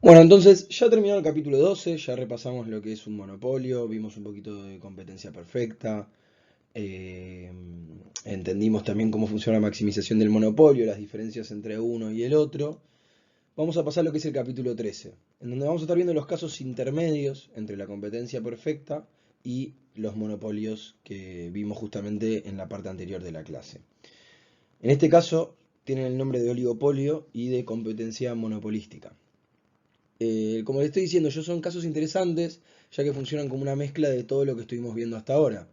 Bueno, entonces ya terminado el capítulo 12, ya repasamos lo que es un monopolio, vimos un poquito de competencia perfecta, eh, entendimos también cómo funciona la maximización del monopolio, las diferencias entre uno y el otro. Vamos a pasar a lo que es el capítulo 13, en donde vamos a estar viendo los casos intermedios entre la competencia perfecta y los monopolios que vimos justamente en la parte anterior de la clase. En este caso tienen el nombre de oligopolio y de competencia monopolística. Como les estoy diciendo, yo son casos interesantes, ya que funcionan como una mezcla de todo lo que estuvimos viendo hasta ahora.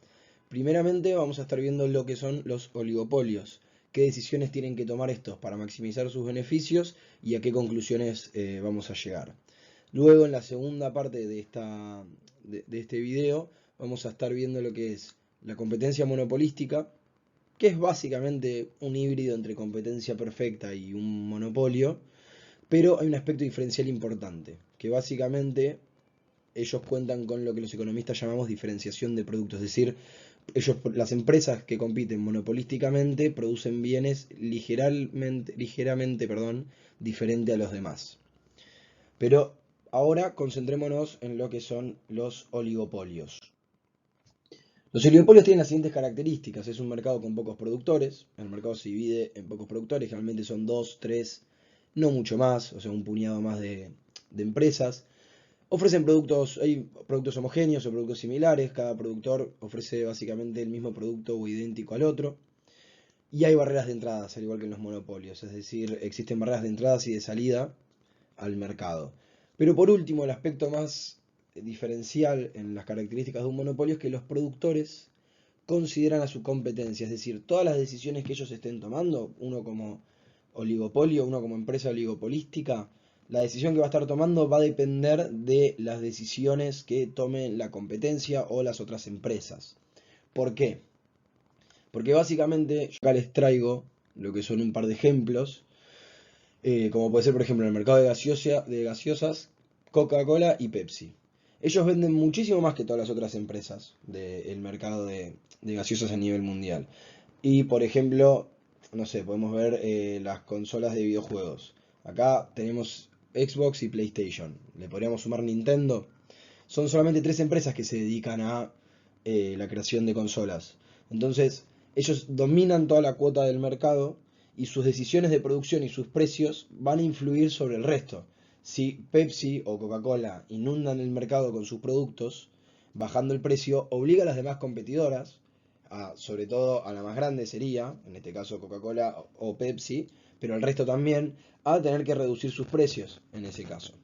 Primeramente vamos a estar viendo lo que son los oligopolios, qué decisiones tienen que tomar estos para maximizar sus beneficios y a qué conclusiones vamos a llegar. Luego en la segunda parte de este video vamos a estar viendo lo que es la competencia monopolística, que es básicamente un híbrido entre competencia perfecta y un monopolio, pero hay un aspecto diferencial importante, que básicamente ellos cuentan con lo que los economistas llamamos diferenciación de productos, es decir, las empresas que compiten monopolísticamente producen bienes ligeramente, diferente a los demás. Pero ahora concentrémonos en lo que son los oligopolios. Los oligopolios tienen las siguientes características. Es un mercado con pocos productores. El mercado se divide en pocos productores. Generalmente son dos, tres, no mucho más. O sea, un puñado más de empresas. Ofrecen productos, hay productos homogéneos o productos similares. Cada productor ofrece básicamente el mismo producto o idéntico al otro. Y hay barreras de entradas, al igual que en los monopolios. Es decir, existen barreras de entradas y de salida al mercado. Pero por último, el aspecto más diferencial en las características de un monopolio es que los productores consideran a su competencia, es decir, todas las decisiones que ellos estén tomando, uno como oligopolio, uno como empresa oligopolística, la decisión que va a estar tomando va a depender de las decisiones que tome la competencia o las otras empresas. ¿Por qué? Porque básicamente yo acá les traigo lo que son un par de ejemplos, como puede ser por ejemplo en el mercado de gaseosas, Coca-Cola y Pepsi. Ellos venden muchísimo más que todas las otras empresas del mercado de gaseosas a nivel mundial. Y por ejemplo, no sé, podemos ver las consolas de videojuegos. Acá tenemos Xbox y PlayStation. Le podríamos sumar Nintendo. Son solamente tres empresas que se dedican a la creación de consolas. Entonces, ellos dominan toda la cuota del mercado y sus decisiones de producción y sus precios van a influir sobre el resto. Si Pepsi o Coca-Cola inundan el mercado con sus productos, bajando el precio, obliga a las demás competidoras, sobre todo a la más grande sería, en este caso Coca-Cola o Pepsi, pero al resto también, a tener que reducir sus precios en ese caso.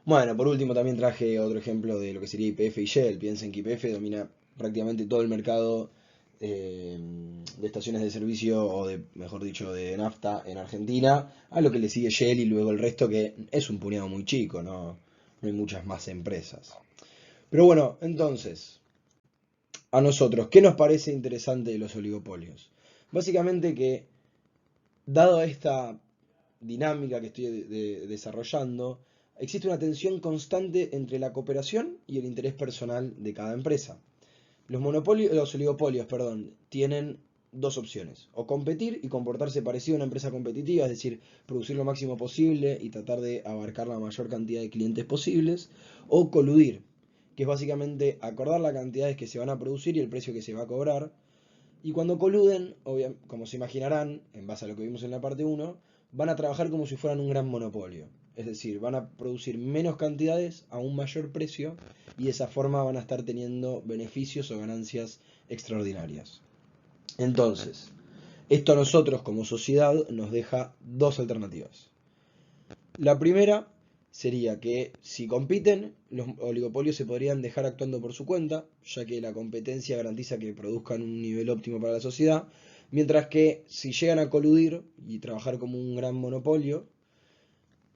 Bueno, por último también traje otro ejemplo de lo que sería YPF y Shell. Piensen que YPF domina prácticamente todo el mercado eh, de estaciones de servicio o de, mejor dicho, de nafta en Argentina, a lo que le sigue Shell y luego el resto que es un puñado muy chico, no hay muchas más empresas. Pero bueno, entonces, a nosotros, ¿qué nos parece interesante de los oligopolios? Básicamente que, dado esta dinámica que estoy desarrollando, existe una tensión constante entre la cooperación y el interés personal de cada empresa. Los oligopolios, perdón, tienen dos opciones: o competir y comportarse parecido a una empresa competitiva, es decir, producir lo máximo posible y tratar de abarcar la mayor cantidad de clientes posibles, o coludir, que es básicamente acordar las cantidades que se van a producir y el precio que se va a cobrar. Y cuando coluden, como se imaginarán, en base a lo que vimos en la parte uno, van a trabajar como si fueran un gran monopolio. Es decir, van a producir menos cantidades a un mayor precio y de esa forma van a estar teniendo beneficios o ganancias extraordinarias. Entonces, esto a nosotros como sociedad nos deja dos alternativas. La primera sería que si compiten, los oligopolios se podrían dejar actuando por su cuenta, ya que la competencia garantiza que produzcan un nivel óptimo para la sociedad, mientras que si llegan a coludir y trabajar como un gran monopolio,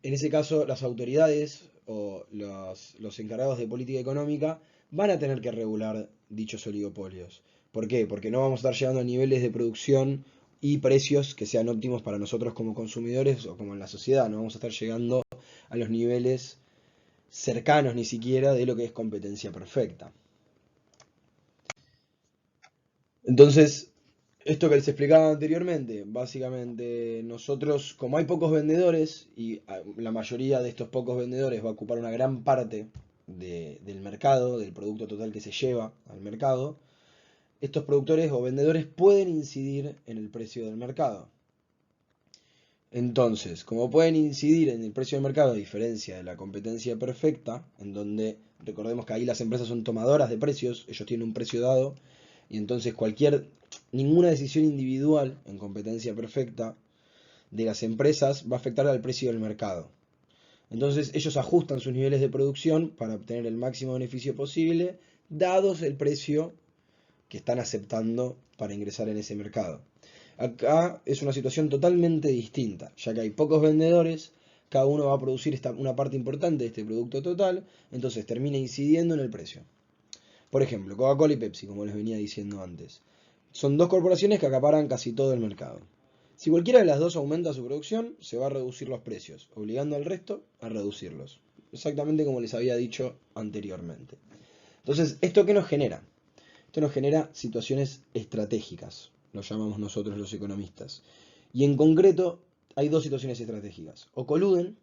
en ese caso las autoridades o los encargados de política económica van a tener que regular dichos oligopolios. ¿Por qué? Porque no vamos a estar llegando a niveles de producción y precios que sean óptimos para nosotros como consumidores o como en la sociedad. No vamos a estar llegando a los niveles cercanos ni siquiera de lo que es competencia perfecta. Entonces, Esto que les explicaba anteriormente, básicamente nosotros, como hay pocos vendedores y la mayoría de estos pocos vendedores va a ocupar una gran parte del mercado, del producto total que se lleva al mercado, estos productores o vendedores pueden incidir en el precio del mercado. Entonces, como pueden incidir en el precio del mercado a diferencia de la competencia perfecta, en donde recordemos que ahí las empresas son tomadoras de precios, ellos tienen un precio dado, y entonces ninguna decisión individual en competencia perfecta de las empresas va a afectar al precio del mercado. Entonces ellos ajustan sus niveles de producción para obtener el máximo beneficio posible, dados el precio que están aceptando para ingresar en ese mercado. Acá es una situación totalmente distinta, ya que hay pocos vendedores, cada uno va a producir una parte importante de este producto total, entonces termina incidiendo en el precio. Por ejemplo, Coca-Cola y Pepsi, como les venía diciendo antes. Son dos corporaciones que acaparan casi todo el mercado. Si cualquiera de las dos aumenta su producción, se va a reducir los precios, obligando al resto a reducirlos. Exactamente como les había dicho anteriormente. Entonces, ¿esto qué nos genera? Esto nos genera situaciones estratégicas, lo llamamos nosotros los economistas. Y en concreto, hay dos situaciones estratégicas. O coluden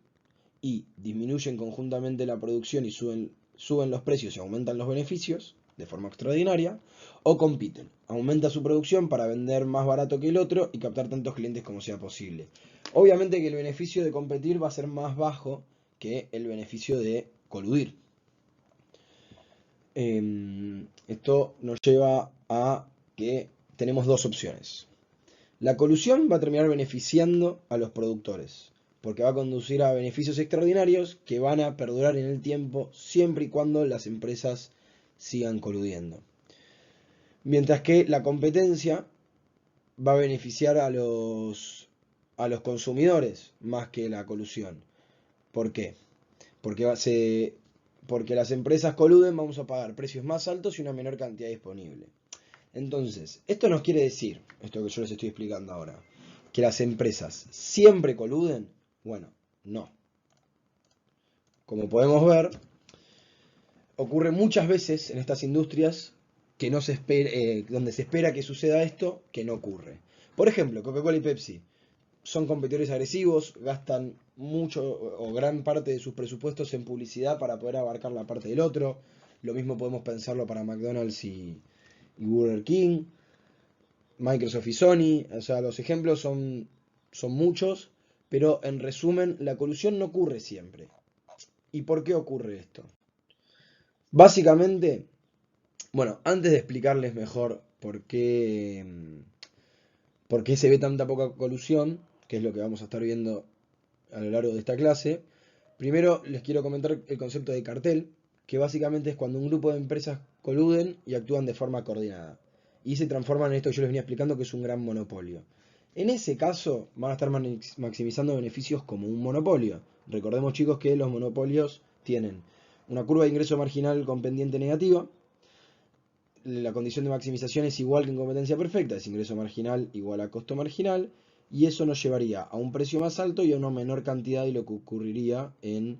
y disminuyen conjuntamente la producción y suben los precios y aumentan los beneficios de forma extraordinaria, o compiten, aumenta su producción para vender más barato que el otro y captar tantos clientes como sea posible. Obviamente que el beneficio de competir va a ser más bajo que el beneficio de coludir. Esto nos lleva a que tenemos dos opciones. La colusión va a terminar beneficiando a los productores, porque va a conducir a beneficios extraordinarios que van a perdurar en el tiempo siempre y cuando las empresas sigan coludiendo. Mientras que la competencia va a beneficiar a los consumidores más que la colusión. ¿Por qué? Porque las empresas coluden, vamos a pagar precios más altos y una menor cantidad disponible. Entonces, esto nos quiere decir, esto que yo les estoy explicando ahora, que las empresas siempre coluden. Bueno, no. Como podemos ver, ocurre muchas veces en estas industrias que no se donde se espera que suceda esto, que no ocurre. Por ejemplo, Coca-Cola y Pepsi son competidores agresivos, gastan mucho o gran parte de sus presupuestos en publicidad para poder abarcar la parte del otro. Lo mismo podemos pensarlo para McDonald's y Burger King, Microsoft y Sony. O sea, los ejemplos son muchos, pero en resumen, la colusión no ocurre siempre. ¿Y por qué ocurre esto? Básicamente, bueno, antes de explicarles mejor por qué se ve tanta poca colusión, que es lo que vamos a estar viendo a lo largo de esta clase, primero les quiero comentar el concepto de cartel, que básicamente es cuando un grupo de empresas coluden y actúan de forma coordinada. Y se transforman en esto que yo les venía explicando, que es un gran monopolio. En ese caso van a estar maximizando beneficios como un monopolio. Recordemos, chicos, que los monopolios tienen una curva de ingreso marginal con pendiente negativa. La condición de maximización es igual que en competencia perfecta, es ingreso marginal igual a costo marginal, y eso nos llevaría a un precio más alto y a una menor cantidad de lo que ocurriría en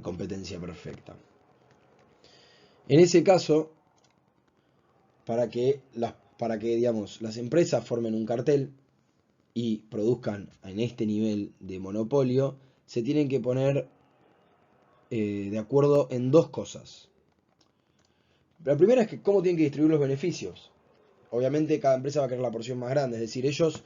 competencia perfecta. En ese caso, para que digamos, las empresas formen un cartel y produzcan en este nivel de monopolio, se tienen que poner de acuerdo en dos cosas. La primera es que cómo tienen que distribuir los beneficios. Obviamente cada empresa va a querer la porción más grande, es decir, ellos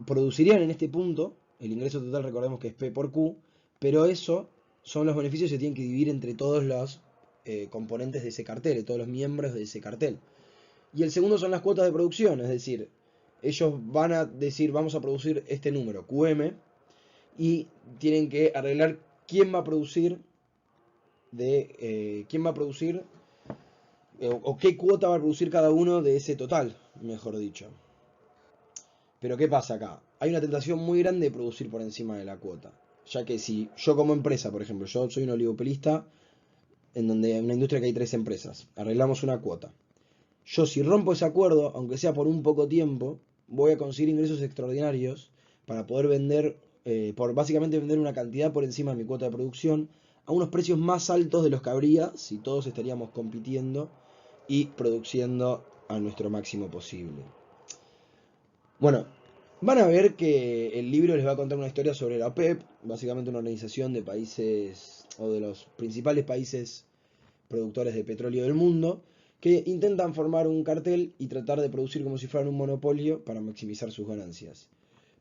producirían en este punto, el ingreso total recordemos que es P por Q, pero eso son los beneficios que se tienen que dividir entre todos los componentes de ese cartel, de todos los miembros de ese cartel. Y el segundo son las cuotas de producción, es decir, ellos van a decir vamos a producir este número, QM, y tienen que arreglar quién va a producir o qué cuota va a producir cada uno de ese total, mejor dicho. Pero ¿qué pasa acá? Hay una tentación muy grande de producir por encima de la cuota. Ya que si yo como empresa, por ejemplo, yo soy un oligopolista en donde en una industria que hay 3 empresas, arreglamos una cuota. Yo si rompo ese acuerdo, aunque sea por un poco tiempo, voy a conseguir ingresos extraordinarios para poder vender, por básicamente vender una cantidad por encima de mi cuota de producción a unos precios más altos de los que habría si todos estaríamos compitiendo y produciendo a nuestro máximo posible. Bueno, van a ver que el libro les va a contar una historia sobre la OPEP, básicamente una organización de países o de los principales países productores de petróleo del mundo, que intentan formar un cartel y tratar de producir como si fueran un monopolio para maximizar sus ganancias,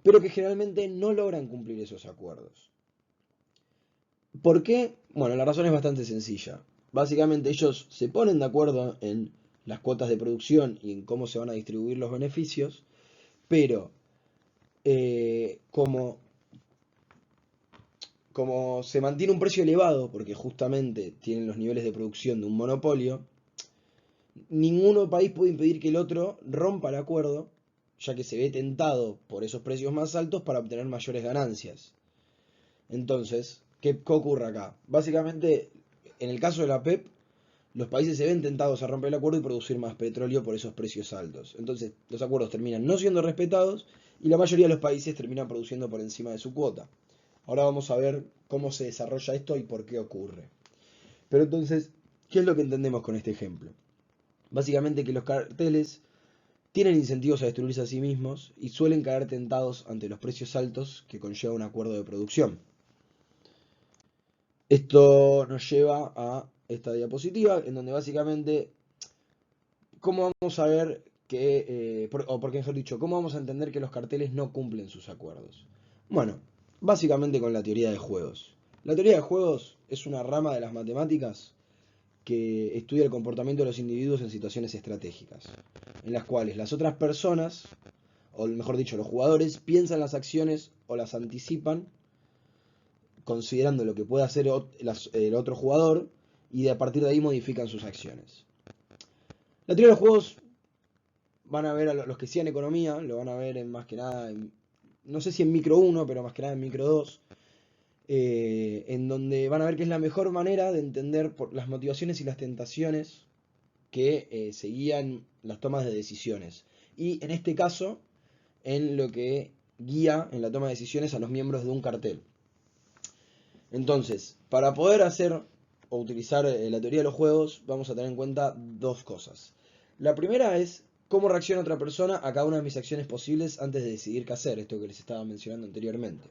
pero que generalmente no logran cumplir esos acuerdos. ¿Por qué? Bueno, la razón es bastante sencilla. Básicamente ellos se ponen de acuerdo en las cuotas de producción y en cómo se van a distribuir los beneficios, pero como se mantiene un precio elevado, porque justamente tienen los niveles de producción de un monopolio, ninguno país puede impedir que el otro rompa el acuerdo, ya que se ve tentado por esos precios más altos para obtener mayores ganancias. Entonces, ¿qué ocurre acá? Básicamente, en el caso de la PEP, los países se ven tentados a romper el acuerdo y producir más petróleo por esos precios altos. Entonces, los acuerdos terminan no siendo respetados y la mayoría de los países terminan produciendo por encima de su cuota. Ahora vamos a ver cómo se desarrolla esto y por qué ocurre. Pero entonces, ¿qué es lo que entendemos con este ejemplo? Básicamente que los carteles tienen incentivos a destruirse a sí mismos y suelen caer tentados ante los precios altos que conlleva un acuerdo de producción. Esto nos lleva a esta diapositiva en donde básicamente, ¿cómo vamos a ver o por qué mejor dicho, cómo vamos a entender que los carteles no cumplen sus acuerdos? Bueno, básicamente con la teoría de juegos. La teoría de juegos es una rama de las matemáticas que estudia el comportamiento de los individuos en situaciones estratégicas, en las cuales las otras personas, o mejor dicho, los jugadores, piensan las acciones o las anticipan considerando lo que puede hacer el otro jugador y a partir de ahí modifican sus acciones. La teoría de los juegos van a ver a los que sigan economía, lo van a ver en más que nada, no sé si en micro 1, pero más que nada en micro 2, en donde van a ver que es la mejor manera de entender las motivaciones y las tentaciones que seguían las tomas de decisiones. Y en este caso, en lo que guía en la toma de decisiones a los miembros de un cartel. Entonces, para poder hacer o utilizar la teoría de los juegos, vamos a tener en cuenta dos cosas. La primera es cómo reacciona otra persona a cada una de mis acciones posibles antes de decidir qué hacer, esto que les estaba mencionando anteriormente.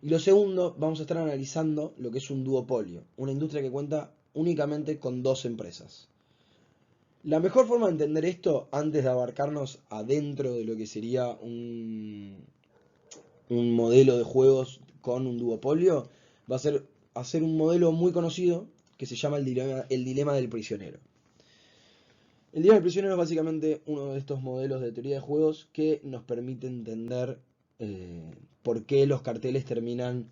Y lo segundo, vamos a estar analizando lo que es un duopolio, una industria que cuenta únicamente con dos empresas. La mejor forma de entender esto, antes de abarcarnos adentro de lo que sería un modelo de juegos con un duopolio, va a ser hacer un modelo muy conocido que se llama el dilema del prisionero. El dilema del prisionero es básicamente uno de estos modelos de teoría de juegos que nos permite entender por qué los carteles terminan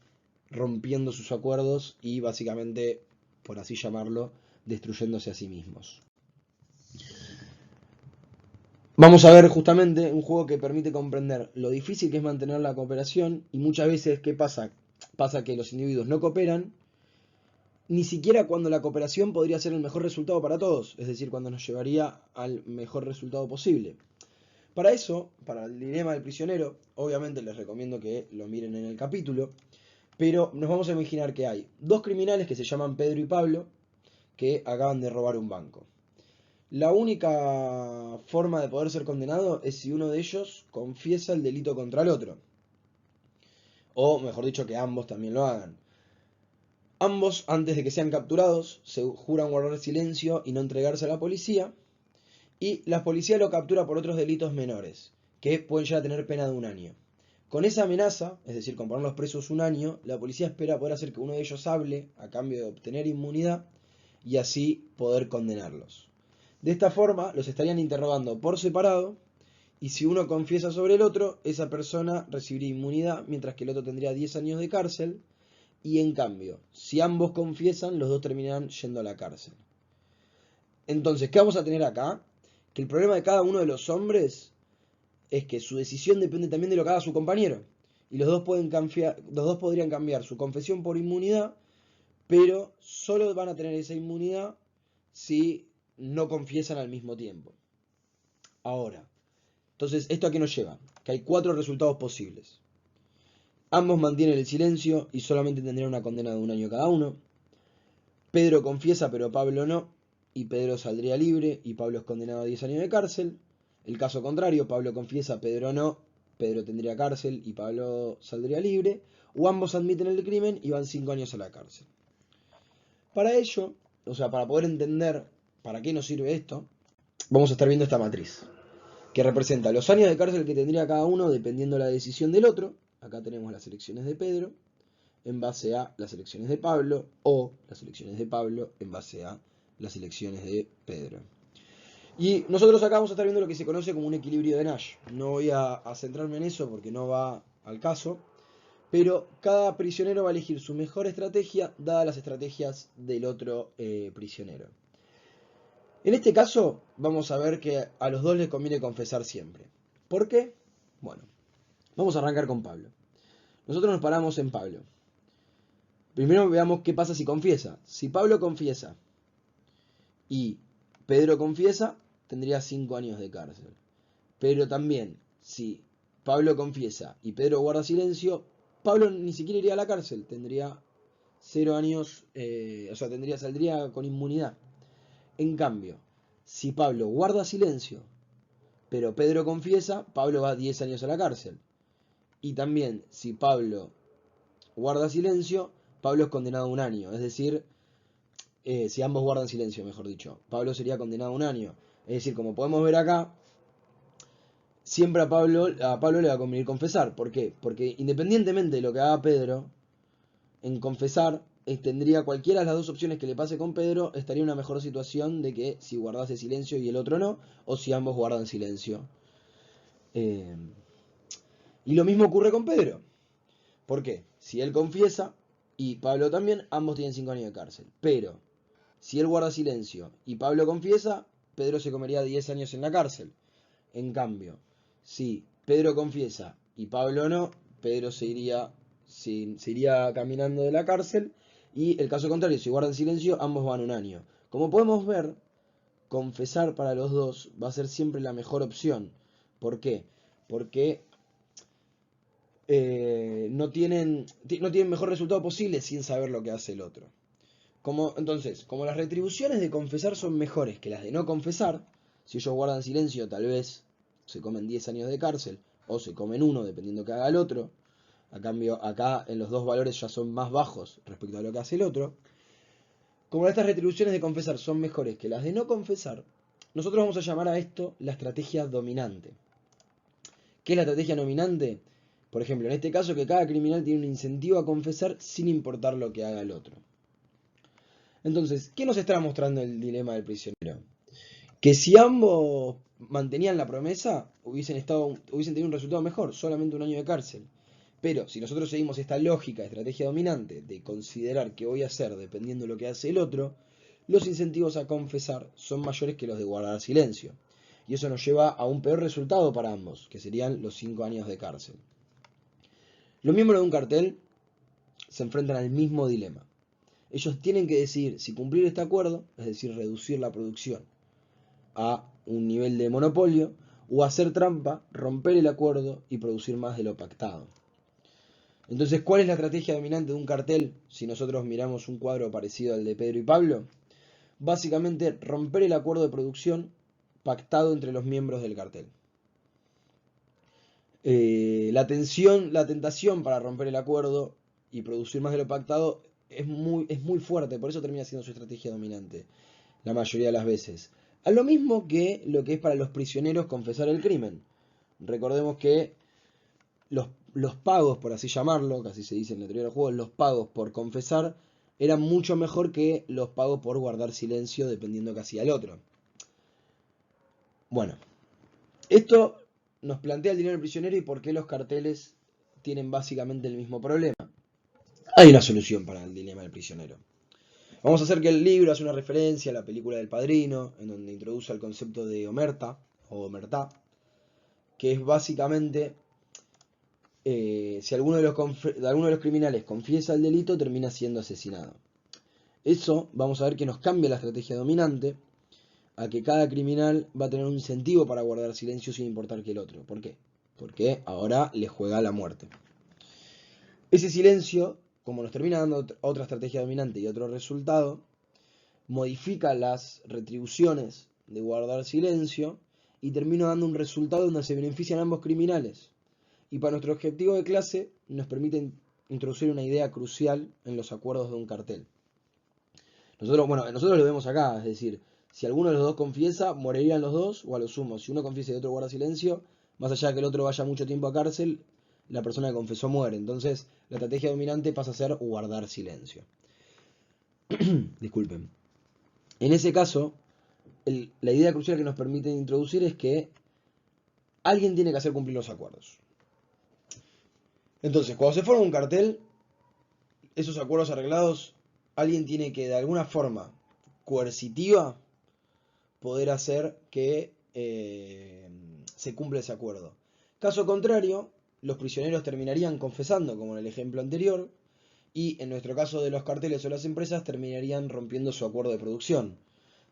rompiendo sus acuerdos y básicamente, por así llamarlo, destruyéndose a sí mismos. Vamos a ver justamente un juego que permite comprender lo difícil que es mantener la cooperación y muchas veces, ¿qué pasa? Pasa que los individuos no cooperan, ni siquiera cuando la cooperación podría ser el mejor resultado para todos, es decir, cuando nos llevaría al mejor resultado posible. Para eso, para el dilema del prisionero, obviamente les recomiendo que lo miren en el capítulo, pero nos vamos a imaginar que hay dos criminales que se llaman Pedro y Pablo que acaban de robar un banco. La única forma de poder ser condenado es si uno de ellos confiesa el delito contra el otro. O, mejor dicho, que ambos también lo hagan. Ambos, antes de que sean capturados, se juran guardar silencio y no entregarse a la policía. Y la policía lo captura por otros delitos menores, que pueden llegar a tener pena de 1 año. Con esa amenaza, es decir, con ponerlos presos 1 año, la policía espera poder hacer que uno de ellos hable a cambio de obtener inmunidad y así poder condenarlos. De esta forma, los estarían interrogando por separado y si uno confiesa sobre el otro, esa persona recibiría inmunidad mientras que el otro tendría 10 años de cárcel y en cambio, si ambos confiesan, los dos terminarán yendo a la cárcel. Entonces, ¿qué vamos a tener acá? Que el problema de cada uno de los hombres es que su decisión depende también de lo que haga su compañero. Y los dos podrían cambiar su confesión por inmunidad, pero solo van a tener esa inmunidad si no confiesan al mismo tiempo. Ahora, entonces, ¿esto a qué nos lleva? Que hay 4 resultados posibles. Ambos mantienen el silencio y solamente tendrían una condena de 1 año cada uno. Pedro confiesa pero Pablo no, y Pedro saldría libre y Pablo es condenado a 10 años de cárcel. El caso contrario, Pablo confiesa, Pedro no, Pedro tendría cárcel y Pablo saldría libre, o ambos admiten el crimen y van 5 años a la cárcel. Para ello, o sea, para poder entender para qué nos sirve esto, vamos a estar viendo esta matriz, que representa los años de cárcel que tendría cada uno dependiendo de la decisión del otro. Acá tenemos las elecciones de Pedro en base a las elecciones de Pablo, o las elecciones de Pablo en base a las elecciones de Pedro. Y nosotros acá vamos a estar viendo lo que se conoce como un equilibrio de Nash. No voy a centrarme en eso porque no va al caso, pero cada prisionero va a elegir su mejor estrategia dadas las estrategias del otro prisionero. En este caso vamos a ver que a los dos les conviene confesar siempre. ¿Por qué? Bueno, vamos a arrancar con Pablo. Nosotros nos paramos en Pablo. Primero veamos qué pasa si confiesa. Si Pablo confiesa y Pedro confiesa, tendría 5 años de cárcel. Pero también, si Pablo confiesa y Pedro guarda silencio, Pablo ni siquiera iría a la cárcel, tendría 0 años, o sea, saldría con inmunidad. En cambio, si Pablo guarda silencio, pero Pedro confiesa, Pablo va 10 años a la cárcel. Y también, si Pablo guarda silencio, Pablo es condenado a 1 año. Es decir, si ambos guardan silencio, mejor dicho, Pablo sería condenado a 1 año. Es decir, como podemos ver acá, siempre a Pablo le va a convenir confesar. ¿Por qué? Porque independientemente de lo que haga Pedro, en confesar, tendría cualquiera de las dos opciones que le pase con Pedro, estaría en una mejor situación de que si guardase silencio y el otro no, o si ambos guardan silencio. Y lo mismo ocurre con Pedro. ¿Por qué? Si él confiesa y Pablo también, ambos tienen 5 años de cárcel. Pero, si él guarda silencio y Pablo confiesa, Pedro se comería 10 años en la cárcel. En cambio, si Pedro confiesa y Pablo no, Pedro se iría caminando de la cárcel. Y el caso contrario, si guardan silencio, ambos van 1 año. Como podemos ver, confesar para los dos va a ser siempre la mejor opción. ¿Por qué? Porque no tienen mejor resultado posible sin saber lo que hace el otro. Entonces, como las retribuciones de confesar son mejores que las de no confesar, si ellos guardan silencio tal vez se comen 10 años de cárcel o se comen 1 dependiendo que haga el otro. A cambio, acá en los dos valores ya son más bajos respecto a lo que hace el otro. Como estas retribuciones de confesar son mejores que las de no confesar, nosotros vamos a llamar a esto la estrategia dominante. ¿Qué es la estrategia dominante? Por ejemplo, en este caso que cada criminal tiene un incentivo a confesar sin importar lo que haga el otro. Entonces, ¿qué nos está mostrando el dilema del prisionero? Que si ambos mantenían la promesa, hubiesen tenido un resultado mejor, solamente 1 año de cárcel. Pero si nosotros seguimos esta lógica de estrategia dominante de considerar qué voy a hacer dependiendo de lo que hace el otro, los incentivos a confesar son mayores que los de guardar silencio. Y eso nos lleva a un peor resultado para ambos, que serían los 5 años de cárcel. Los miembros de un cartel se enfrentan al mismo dilema. Ellos tienen que decidir si cumplir este acuerdo, es decir, reducir la producción a un nivel de monopolio, o hacer trampa, romper el acuerdo y producir más de lo pactado. Entonces, ¿cuál es la estrategia dominante de un cartel si nosotros miramos un cuadro parecido al de Pedro y Pablo? Básicamente, romper el acuerdo de producción pactado entre los miembros del cartel. La tentación para romper el acuerdo y producir más de lo pactado es muy fuerte, por eso termina siendo su estrategia dominante, la mayoría de las veces. A lo mismo que lo que es para los prisioneros confesar el crimen. Recordemos que los pagos, por así llamarlo, que así se dice en la teoría de los juegos, los pagos por confesar eran mucho mejor que los pagos por guardar silencio dependiendo que hacía el otro. Bueno, esto nos plantea el dilema del prisionero y por qué los carteles tienen básicamente el mismo problema. Hay una solución para el dilema del prisionero. Vamos a hacer que el libro hace una referencia a la película del Padrino, en donde introduce el concepto de omerta, o omertá, que es básicamente, si alguno de los criminales confiesa el delito, termina siendo asesinado. Eso vamos a ver que nos cambia la estrategia dominante, a que cada criminal va a tener un incentivo para guardar silencio sin importar que el otro. ¿Por qué? Porque ahora le juega la muerte. Ese silencio, como nos termina dando otra estrategia dominante y otro resultado, modifica las retribuciones de guardar silencio y termina dando un resultado donde se benefician ambos criminales. Y para nuestro objetivo de clase nos permite introducir una idea crucial en los acuerdos de un cartel. Nosotros lo vemos acá, es decir, si alguno de los dos confiesa, morirían los dos, o a lo sumo, si uno confiesa y el otro guarda silencio, más allá de que el otro vaya mucho tiempo a cárcel, la persona que confesó muere. Entonces, la estrategia dominante pasa a ser guardar silencio. Disculpen. En ese caso, la idea crucial que nos permite introducir es que alguien tiene que hacer cumplir los acuerdos. Entonces, cuando se forma un cartel, esos acuerdos arreglados, alguien tiene que de alguna forma coercitiva poder hacer que se cumpla ese acuerdo. Caso contrario, los prisioneros terminarían confesando, como en el ejemplo anterior, y en nuestro caso de los carteles o las empresas terminarían rompiendo su acuerdo de producción,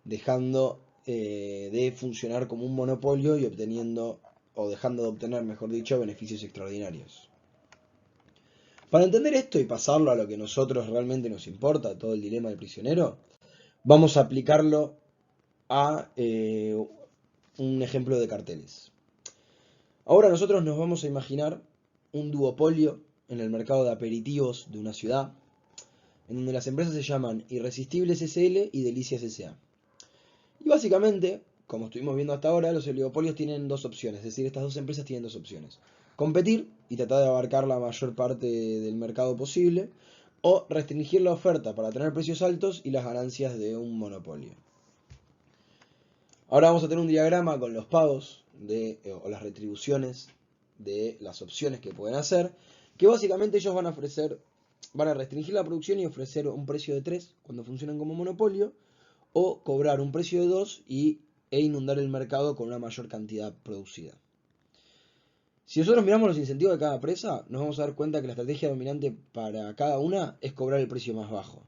dejando de funcionar como un monopolio y obteniendo, o dejando de obtener, mejor dicho, beneficios extraordinarios. Para entender esto y pasarlo a lo que a nosotros realmente nos importa, todo el dilema del prisionero, vamos a aplicarlo a un ejemplo de carteles. Ahora nosotros nos vamos a imaginar un duopolio en el mercado de aperitivos de una ciudad, en donde las empresas se llaman Irresistibles SL y Delicias SA. Y básicamente, como estuvimos viendo hasta ahora, los oligopolios tienen dos opciones, es decir, estas dos empresas tienen dos opciones. Competir y tratar de abarcar la mayor parte del mercado posible, o restringir la oferta para tener precios altos y las ganancias de un monopolio. Ahora vamos a tener un diagrama con los pagos o las retribuciones de las opciones que pueden hacer, que básicamente ellos van a restringir la producción y ofrecer un precio de 3 cuando funcionan como monopolio, o cobrar un precio de 2 e inundar el mercado con una mayor cantidad producida. Si nosotros miramos los incentivos de cada empresa, nos vamos a dar cuenta que la estrategia dominante para cada una es cobrar el precio más bajo.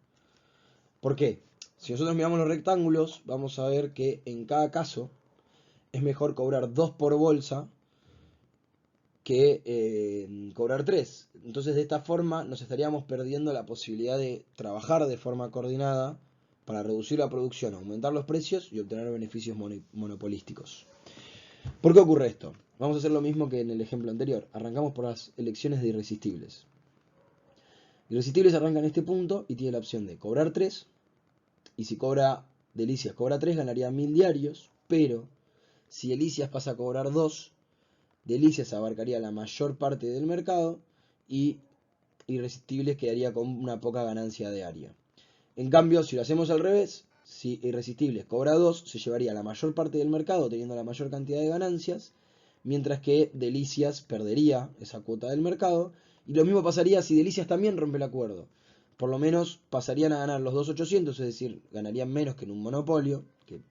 ¿Por qué? Si nosotros miramos los rectángulos, vamos a ver que en cada caso es mejor cobrar 2 por bolsa que cobrar 3. Entonces de esta forma nos estaríamos perdiendo la posibilidad de trabajar de forma coordinada para reducir la producción, aumentar los precios y obtener beneficios monopolísticos. ¿Por qué ocurre esto? Vamos a hacer lo mismo que en el ejemplo anterior. Arrancamos por las elecciones de Irresistibles. Irresistibles arranca en este punto y tiene la opción de cobrar 3. Y si cobra Delicias cobra 3, ganaría 1000 diarios. Pero si Delicias pasa a cobrar 2, Delicias abarcaría la mayor parte del mercado y Irresistibles quedaría con una poca ganancia diaria. En cambio, si lo hacemos al revés, si Irresistibles cobra 2, se llevaría la mayor parte del mercado teniendo la mayor cantidad de ganancias, mientras que Delicias perdería esa cuota del mercado. Y lo mismo pasaría si Delicias también rompe el acuerdo. Por lo menos pasarían a ganar los 2.800, es decir, ganarían menos que en un monopolio, que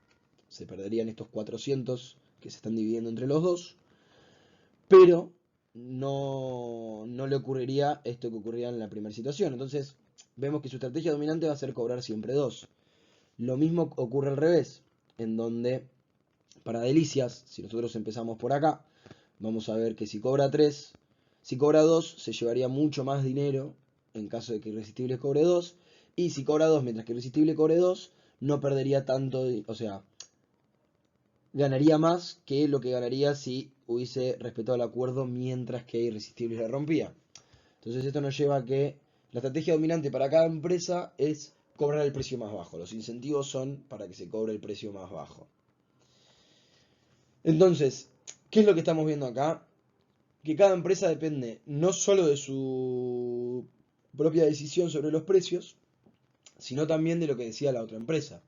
se perderían estos 400 que se están dividiendo entre los dos, pero no le ocurriría esto que ocurría en la primera situación. Entonces, vemos que su estrategia dominante va a ser cobrar siempre 2. Lo mismo ocurre al revés, en donde para Delicias, si nosotros empezamos por acá, vamos a ver que si cobra 3, si cobra 2, se llevaría mucho más dinero en caso de que Irresistible cobre 2, y si cobra 2 mientras que Irresistible cobre 2, no perdería tanto, o sea, ganaría más que lo que ganaría si hubiese respetado el acuerdo mientras que Irresistible le rompía. Entonces esto nos lleva a que la estrategia dominante para cada empresa es cobrar el precio más bajo. Los incentivos son para que se cobre el precio más bajo. Entonces, ¿qué es lo que estamos viendo acá? Que cada empresa depende no solo de su propia decisión sobre los precios, sino también de lo que decía la otra empresa.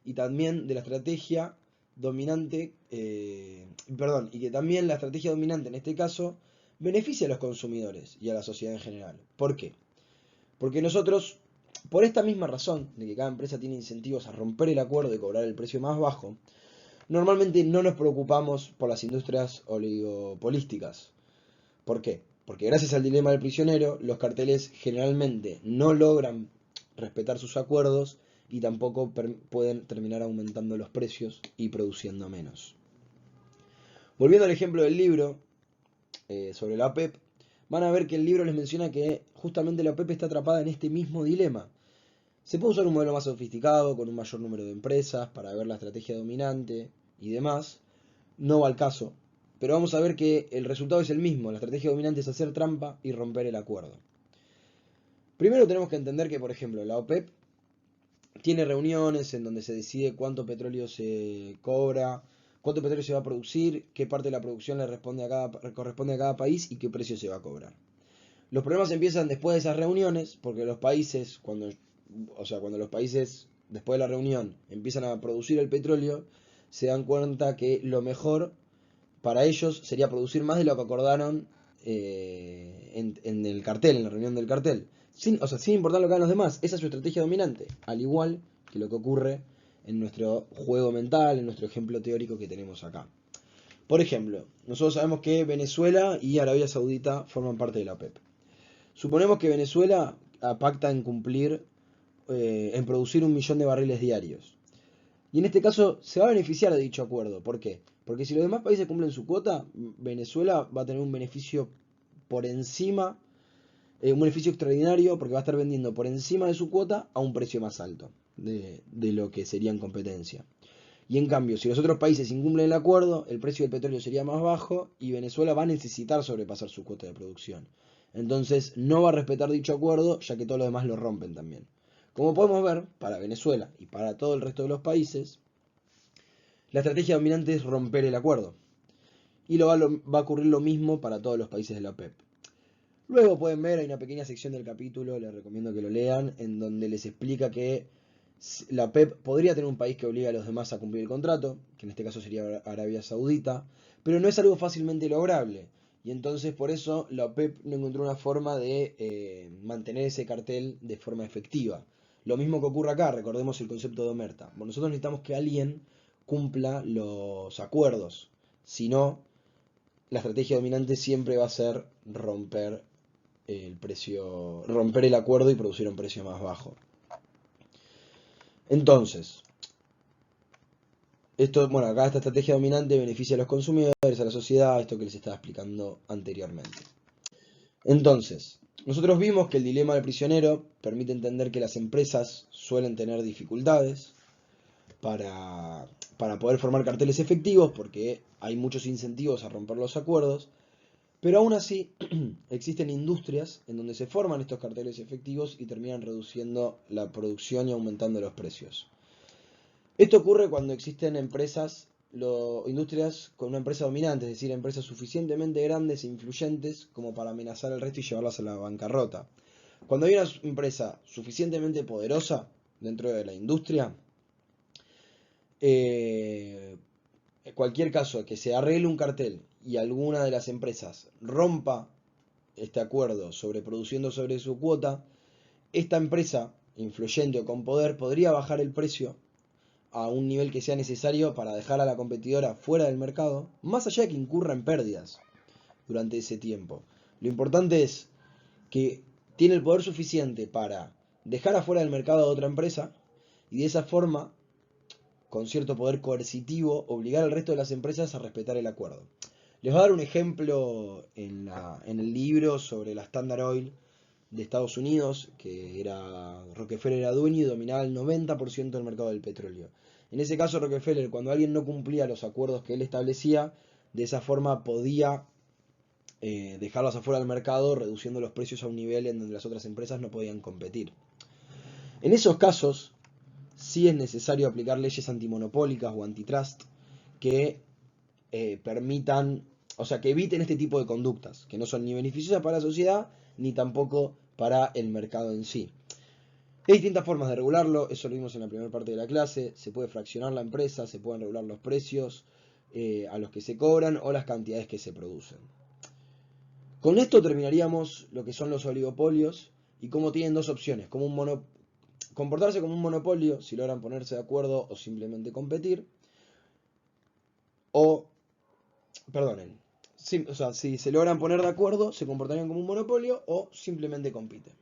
Y también de la estrategia dominante, y que también la estrategia dominante en este caso beneficia a los consumidores y a la sociedad en general. ¿Por qué? Porque nosotros, por esta misma razón de que cada empresa tiene incentivos a romper el acuerdo y cobrar el precio más bajo, normalmente no nos preocupamos por las industrias oligopolísticas. ¿Por qué? Porque gracias al dilema del prisionero, los carteles generalmente no logran respetar sus acuerdos y tampoco pueden terminar aumentando los precios y produciendo menos. Volviendo al ejemplo del libro sobre la OPEP, van a ver que el libro les menciona que justamente la OPEP está atrapada en este mismo dilema. Se puede usar un modelo más sofisticado, con un mayor número de empresas, para ver la estrategia dominante y demás. No va al caso, pero vamos a ver que el resultado es el mismo. La estrategia dominante es hacer trampa y romper el acuerdo. Primero tenemos que entender que, por ejemplo, la OPEP tiene reuniones en donde se decide cuánto petróleo se cobra, cuánto petróleo se va a producir, qué parte de la producción corresponde a cada país y qué precio se va a cobrar. Los problemas empiezan después de esas reuniones, porque los países, cuando los países después de la reunión empiezan a producir el petróleo, se dan cuenta que lo mejor para ellos sería producir más de lo que acordaron en el cartel, en la reunión del cartel. Sin importar lo que hagan los demás. Esa es su estrategia dominante. Al igual que lo que ocurre en nuestro juego mental, en nuestro ejemplo teórico que tenemos acá. Por ejemplo, nosotros sabemos que Venezuela y Arabia Saudita forman parte de la OPEP. Suponemos que Venezuela pacta en en producir 1 millón de barriles diarios. Y en este caso se va a beneficiar de dicho acuerdo. ¿Por qué? Porque si los demás países cumplen su cuota, Venezuela va a tener un beneficio por encima, un beneficio extraordinario, porque va a estar vendiendo por encima de su cuota a un precio más alto de lo que sería en competencia. Y en cambio, si los otros países incumplen el acuerdo, el precio del petróleo sería más bajo y Venezuela va a necesitar sobrepasar su cuota de producción. Entonces no va a respetar dicho acuerdo, ya que todos los demás lo rompen también. Como podemos ver, para Venezuela y para todo el resto de los países, la estrategia dominante es romper el acuerdo. Y va a ocurrir lo mismo para todos los países de la OPEP. Luego pueden ver, hay una pequeña sección del capítulo, les recomiendo que lo lean, en donde les explica que la OPEP podría tener un país que obliga a los demás a cumplir el contrato, que en este caso sería Arabia Saudita, pero no es algo fácilmente lograble. Y entonces por eso la OPEP no encontró una forma de mantener ese cartel de forma efectiva. Lo mismo que ocurre acá, recordemos el concepto de omerta. Bueno, nosotros necesitamos que alguien cumpla los acuerdos, si no, la estrategia dominante siempre va a ser romper romper el acuerdo y producir un precio más bajo. Entonces, acá esta estrategia dominante beneficia a los consumidores, a la sociedad, esto que les estaba explicando anteriormente. Entonces, nosotros vimos que el dilema del prisionero permite entender que las empresas suelen tener dificultades para poder formar carteles efectivos, porque hay muchos incentivos a romper los acuerdos, pero aún así existen industrias en donde se forman estos carteles efectivos y terminan reduciendo la producción y aumentando los precios. Esto ocurre cuando existen industrias con una empresa dominante, es decir, empresas suficientemente grandes e influyentes como para amenazar al resto y llevarlas a la bancarrota. Cuando hay una empresa suficientemente poderosa dentro de la industria, cualquier caso que se arregle un cartel y alguna de las empresas rompa este acuerdo produciendo sobre su cuota, esta empresa influyente o con poder podría bajar el precio a un nivel que sea necesario para dejar a la competidora fuera del mercado, más allá de que incurra en pérdidas durante ese tiempo. Lo importante es que tiene el poder suficiente para dejar afuera del mercado a otra empresa y de esa forma, con cierto poder coercitivo, obligar al resto de las empresas a respetar el acuerdo. Les voy a dar un ejemplo en el libro sobre la Standard Oil de Estados Unidos, Rockefeller era dueño y dominaba el 90% del mercado del petróleo. En ese caso, Rockefeller, cuando alguien no cumplía los acuerdos que él establecía, de esa forma podía dejarlos afuera del mercado, reduciendo los precios a un nivel en donde las otras empresas no podían competir. En esos casos, sí es necesario aplicar leyes antimonopólicas o antitrust que que eviten este tipo de conductas, que no son ni beneficiosas para la sociedad, ni tampoco para el mercado en sí. Hay distintas formas de regularlo, eso lo vimos en la primera parte de la clase. Se puede fraccionar la empresa, se pueden regular los precios a los que se cobran o las cantidades que se producen. Con esto terminaríamos lo que son los oligopolios y cómo tienen dos opciones, comportarse como un monopolio si logran ponerse de acuerdo o simplemente competir, si se logran poner de acuerdo se comportarían como un monopolio o simplemente compiten.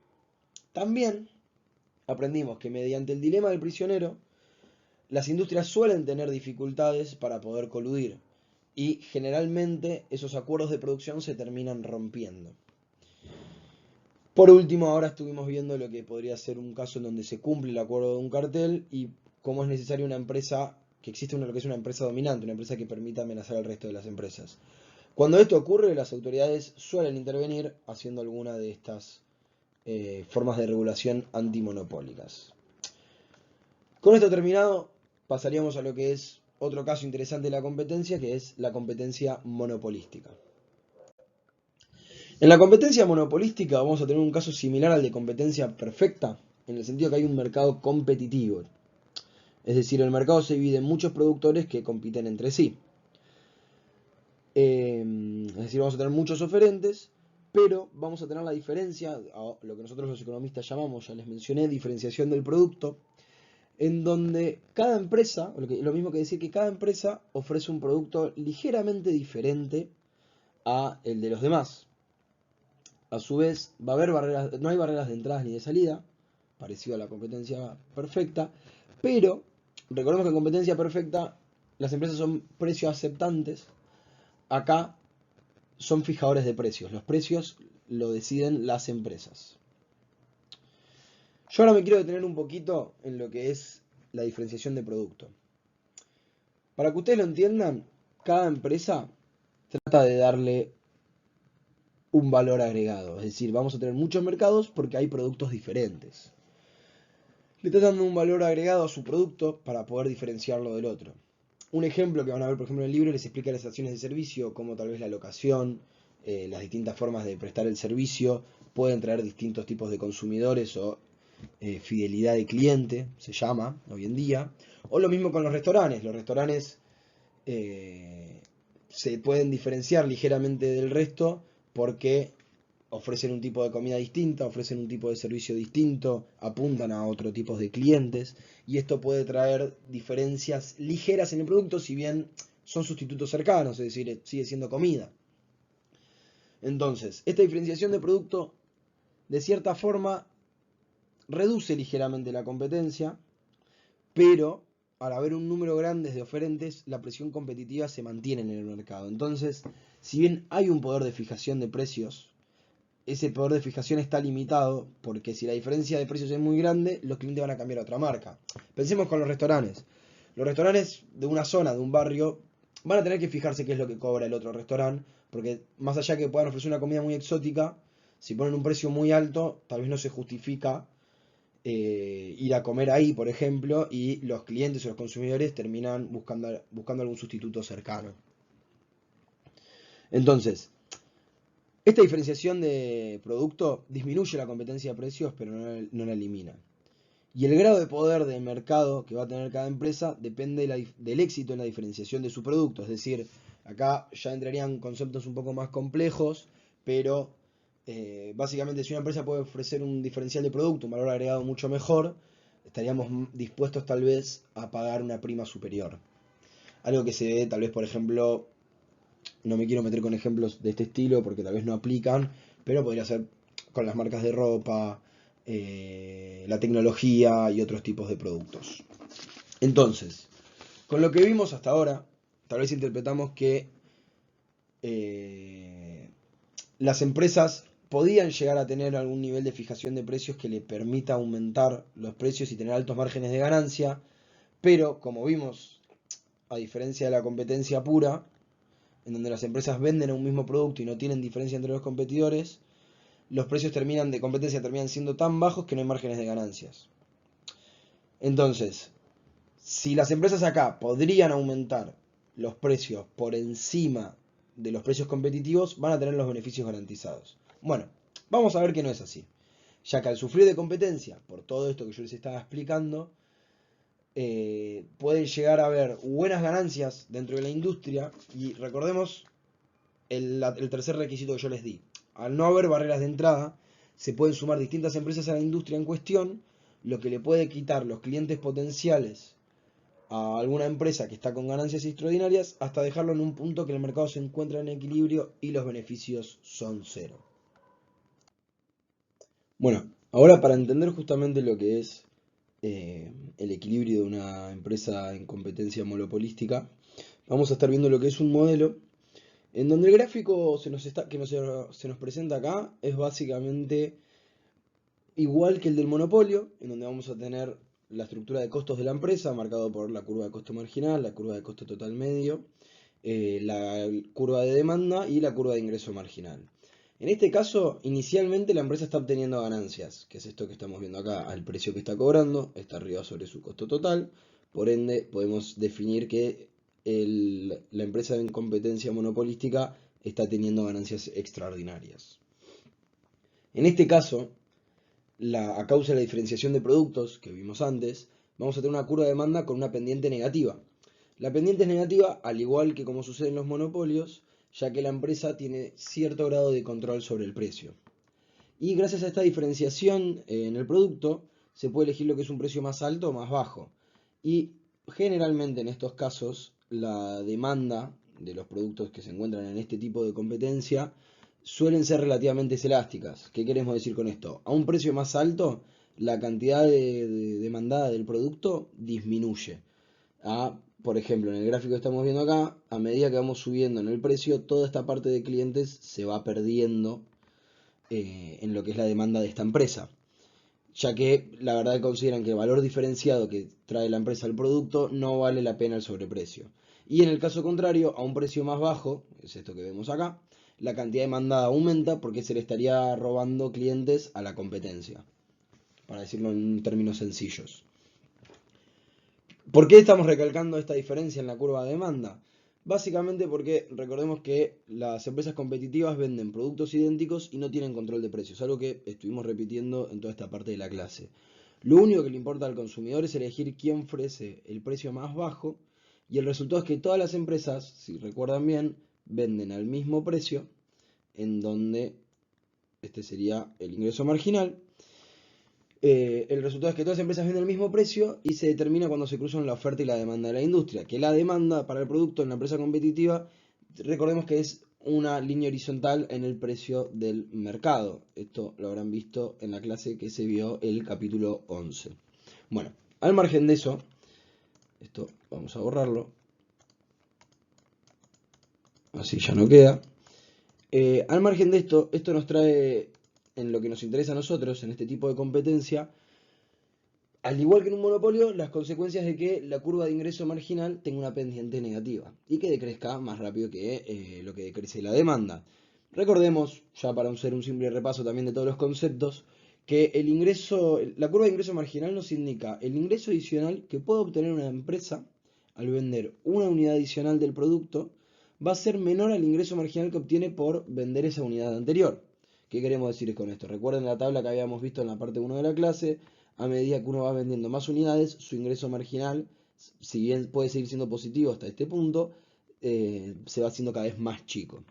También aprendimos que mediante el dilema del prisionero, las industrias suelen tener dificultades para poder coludir y generalmente esos acuerdos de producción se terminan rompiendo. Por último, ahora estuvimos viendo lo que podría ser un caso en donde se cumple el acuerdo de un cartel y cómo es necesaria una empresa, que existe lo que es una empresa dominante, una empresa que permita amenazar al resto de las empresas. Cuando esto ocurre, las autoridades suelen intervenir haciendo alguna de estas formas de regulación antimonopólicas. Con esto terminado, pasaríamos a lo que es otro caso interesante de la competencia, que es la competencia monopolística. En la competencia monopolística vamos a tener un caso similar al de competencia perfecta, en el sentido que hay un mercado competitivo. Es decir, el mercado se divide en muchos productores que compiten entre sí. Es decir, vamos a tener muchos oferentes, pero vamos a tener la diferencia, lo que nosotros los economistas llamamos, ya les mencioné, diferenciación del producto, en donde cada empresa, lo mismo que decir que cada empresa ofrece un producto ligeramente diferente a el de los demás. A su vez, va a haber barreras, no hay barreras de entrada ni de salida, parecido a la competencia perfecta, pero recordemos que en competencia perfecta las empresas son precios aceptantes, acá son fijadores de precios, los precios lo deciden las empresas. Yo ahora me quiero detener un poquito en lo que es la diferenciación de producto. Para que ustedes lo entiendan, cada empresa trata de darle un valor agregado. Es decir, vamos a tener muchos mercados porque hay productos diferentes. Le está dando un valor agregado a su producto para poder diferenciarlo del otro. Un ejemplo que van a ver, por ejemplo, en el libro les explica las estaciones de servicio, como tal vez la locación, las distintas formas de prestar el servicio, pueden traer distintos tipos de consumidores o fidelidad de cliente, se llama hoy en día. O lo mismo con los restaurantes. Los restaurantes se pueden diferenciar ligeramente del resto porque ofrecen un tipo de comida distinta, ofrecen un tipo de servicio distinto, apuntan a otro tipo de clientes y esto puede traer diferencias ligeras en el producto si bien son sustitutos cercanos, es decir, sigue siendo comida. Entonces, esta diferenciación de producto de cierta forma reduce ligeramente la competencia, pero al haber un número grande de oferentes, la presión competitiva se mantiene en el mercado. Entonces, si bien hay un poder de fijación de precios, ese poder de fijación está limitado porque si la diferencia de precios es muy grande, los clientes van a cambiar a otra marca. Pensemos con los restaurantes. Los restaurantes de una zona, de un barrio, van a tener que fijarse qué es lo que cobra el otro restaurante, porque más allá que puedan ofrecer una comida muy exótica, si ponen un precio muy alto, tal vez no se justifica ir a comer ahí, por ejemplo, y los clientes o los consumidores terminan buscando algún sustituto cercano. Entonces, esta diferenciación de producto disminuye la competencia de precios, pero no la elimina. Y el grado de poder del mercado que va a tener cada empresa depende del éxito en la diferenciación de su producto. Es decir, acá ya entrarían conceptos un poco más complejos, pero básicamente si una empresa puede ofrecer un diferencial de producto, un valor agregado mucho mejor, estaríamos dispuestos tal vez a pagar una prima superior. Algo que se ve tal vez, por ejemplo, no me quiero meter con ejemplos de este estilo porque tal vez no aplican, pero podría ser con las marcas de ropa, la tecnología y otros tipos de productos. Entonces, con lo que vimos hasta ahora, tal vez interpretamos que las empresas podían llegar a tener algún nivel de fijación de precios que le permita aumentar los precios y tener altos márgenes de ganancia, pero como vimos, a diferencia de la competencia pura, en donde las empresas venden un mismo producto y no tienen diferencia entre los competidores, los precios de competencia terminan siendo tan bajos que no hay márgenes de ganancias. Entonces, si las empresas acá podrían aumentar los precios por encima de los precios competitivos, van a tener los beneficios garantizados. Bueno, vamos a ver que no es así, ya que al sufrir de competencia, por todo esto que yo les estaba explicando, pueden llegar a haber buenas ganancias dentro de la industria y recordemos el tercer requisito que yo les di. Al no haber barreras de entrada, se pueden sumar distintas empresas a la industria en cuestión, lo que le puede quitar los clientes potenciales a alguna empresa que está con ganancias extraordinarias hasta dejarlo en un punto que el mercado se encuentra en equilibrio y los beneficios son cero. Bueno, ahora para entender justamente lo que es el equilibrio de una empresa en competencia monopolística, vamos a estar viendo lo que es un modelo en donde el gráfico se nos presenta acá es básicamente igual que el del monopolio, en donde vamos a tener la estructura de costos de la empresa, marcado por la curva de costo marginal, la curva de costo total medio, la curva de demanda y la curva de ingreso marginal. En este caso, inicialmente la empresa está obteniendo ganancias, que es esto que estamos viendo acá, al precio que está cobrando, está arriba sobre su costo total, por ende podemos definir que la empresa en competencia monopolística está teniendo ganancias extraordinarias. En este caso, a causa de la diferenciación de productos que vimos antes, vamos a tener una curva de demanda con una pendiente negativa. La pendiente es negativa, al igual que como sucede en los monopolios, ya que la empresa tiene cierto grado de control sobre el precio. Y gracias a esta diferenciación en el producto, se puede elegir lo que es un precio más alto o más bajo. Y generalmente en estos casos, la demanda de los productos que se encuentran en este tipo de competencia suelen ser relativamente elásticas. ¿Qué queremos decir con esto? A un precio más alto, la cantidad demandada del producto disminuye. Por ejemplo, en el gráfico que estamos viendo acá, a medida que vamos subiendo en el precio, toda esta parte de clientes se va perdiendo en lo que es la demanda de esta empresa, ya que la verdad consideran que el valor diferenciado que trae la empresa al producto no vale la pena el sobreprecio. Y en el caso contrario, a un precio más bajo, es esto que vemos acá, la cantidad demandada aumenta porque se le estaría robando clientes a la competencia, para decirlo en términos sencillos. ¿Por qué estamos recalcando esta diferencia en la curva de demanda? Básicamente porque recordemos que las empresas competitivas venden productos idénticos y no tienen control de precios, algo que estuvimos repitiendo en toda esta parte de la clase. Lo único que le importa al consumidor es elegir quién ofrece el precio más bajo, y el resultado es que todas las empresas, si recuerdan bien, venden al mismo precio, en donde este sería el ingreso marginal. El resultado es que todas las empresas venden el mismo precio y se determina cuando se cruzan la oferta y la demanda de la industria. Que la demanda para el producto en la empresa competitiva, recordemos que es una línea horizontal en el precio del mercado. Esto lo habrán visto en la clase que se vio el capítulo 11. Bueno, al margen de eso, esto vamos a borrarlo. Así ya no queda. Al margen de esto, esto nos trae en lo que nos interesa a nosotros, en este tipo de competencia, al igual que en un monopolio, las consecuencias de que la curva de ingreso marginal tenga una pendiente negativa y que decrezca más rápido que lo que decrece la demanda. Recordemos, ya para hacer un simple repaso también de todos los conceptos, que la curva de ingreso marginal nos indica el ingreso adicional que puede obtener una empresa al vender una unidad adicional del producto va a ser menor al ingreso marginal que obtiene por vender esa unidad anterior. ¿Qué queremos decir con esto? Recuerden la tabla que habíamos visto en la parte 1 de la clase. A medida que uno va vendiendo más unidades, su ingreso marginal, si bien puede seguir siendo positivo hasta este punto, se va haciendo cada vez más chico.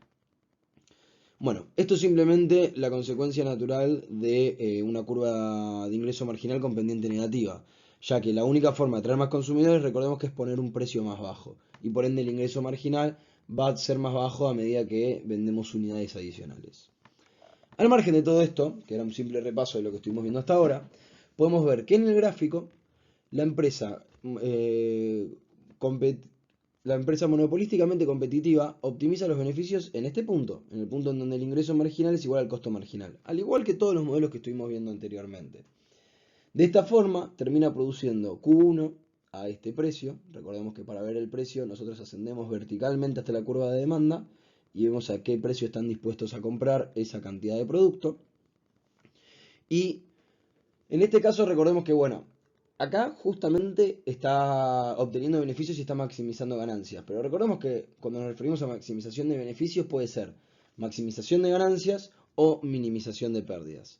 Bueno, esto es simplemente la consecuencia natural de una curva de ingreso marginal con pendiente negativa, ya que la única forma de atraer más consumidores, recordemos que es poner un precio más bajo, y por ende el ingreso marginal va a ser más bajo a medida que vendemos unidades adicionales. Al margen de todo esto, que era un simple repaso de lo que estuvimos viendo hasta ahora, podemos ver que en el gráfico la empresa, eh, la empresa monopolísticamente competitiva optimiza los beneficios en este punto, en el punto en donde el ingreso marginal es igual al costo marginal, al igual que todos los modelos que estuvimos viendo anteriormente. De esta forma termina produciendo Q1 a este precio. Recordemos que para ver el precio nosotros ascendemos verticalmente hasta la curva de demanda y vemos a qué precio están dispuestos a comprar esa cantidad de producto. Y en este caso recordemos que, bueno, acá justamente está obteniendo beneficios y está maximizando ganancias. Pero recordemos que cuando nos referimos a maximización de beneficios puede ser maximización de ganancias o minimización de pérdidas.